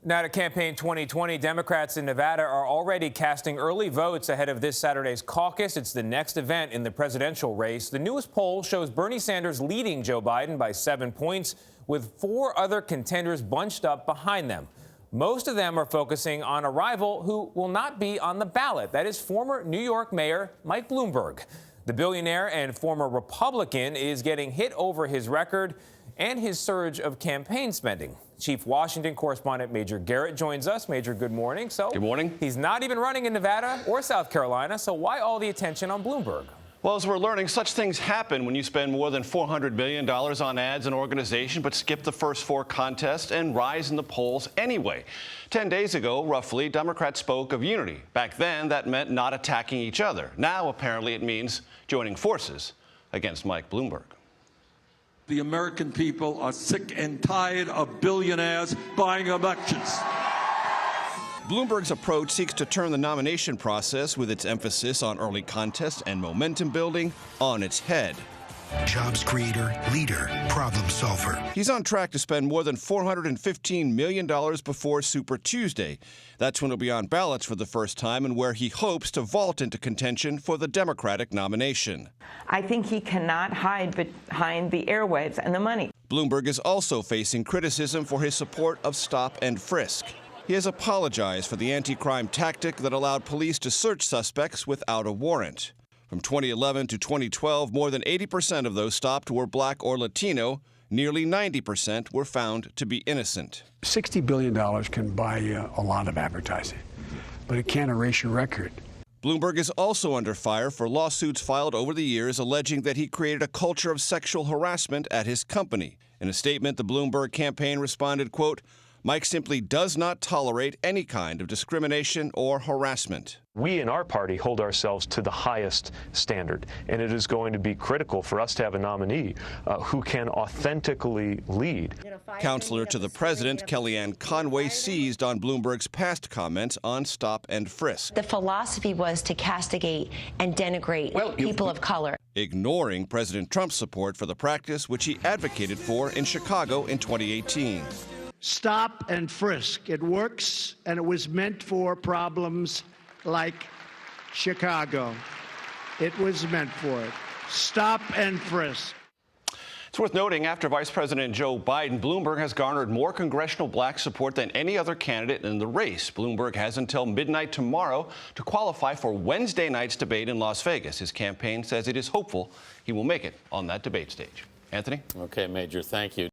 Now to Campaign 2020, Democrats in Nevada are already casting early votes ahead of this Saturday's caucus. It's the next event in the presidential race. The newest poll shows Bernie Sanders leading Joe Biden by 7 points, with 4 other contenders bunched up behind them. Most of them are focusing on a rival who will not be on the ballot. That is former New York Mayor Mike Bloomberg. The billionaire and former Republican is getting hit over his record and his surge of campaign spending. Chief Washington correspondent Major Garrett joins us. Major, good morning. Good morning. He's not even running in Nevada or South Carolina, so why all the attention on Bloomberg? Well, as we're learning, such things happen when you spend more than $400 million on ads and organization, but skip the first 4 contests and rise in the polls anyway. 10 days ago, roughly, Democrats spoke of unity. Back then, that meant not attacking each other. Now, apparently, it means joining forces against Mike Bloomberg. The American people are sick and tired of billionaires buying elections. Bloomberg's approach seeks to turn the nomination process, with its emphasis on early contests and momentum building, on its head. Jobs creator, leader, problem solver. He's on track to spend more than $415 million before Super Tuesday. That's when he'll be on ballots for the first time and where he hopes to vault into contention for the Democratic nomination. I think he cannot hide behind the airwaves and the money. Bloomberg is also facing criticism for his support of stop and frisk. He has apologized for the anti-crime tactic that allowed police to search suspects without a warrant. From 2011 to 2012, more than 80% of those stopped were black or Latino. Nearly 90% were found to be innocent. $60 billion can buy you a lot of advertising, but it can't erase your record. Bloomberg is also under fire for lawsuits filed over the years alleging that he created a culture of sexual harassment at his company. In a statement, the Bloomberg campaign responded, quote, "Mike simply does not tolerate any kind of discrimination or harassment." We in our party hold ourselves to the highest standard, and it is going to be critical for us to have a nominee who can authentically lead. Counselor to the president, Kellyanne Conway, seized on Bloomberg's past comments on stop and frisk. The philosophy was to castigate and denigrate people of color, ignoring President Trump's support for the practice, which he advocated for in Chicago in 2018. Stop and frisk. It works, and it was meant for problems like Chicago. It was meant for it. Stop and frisk. It's worth noting, after Vice President Joe Biden, Bloomberg has garnered more congressional black support than any other candidate in the race. Bloomberg has until midnight tomorrow to qualify for Wednesday night's debate in Las Vegas. His campaign says it is hopeful he will make it on that debate stage. Anthony? Okay, Major, thank you.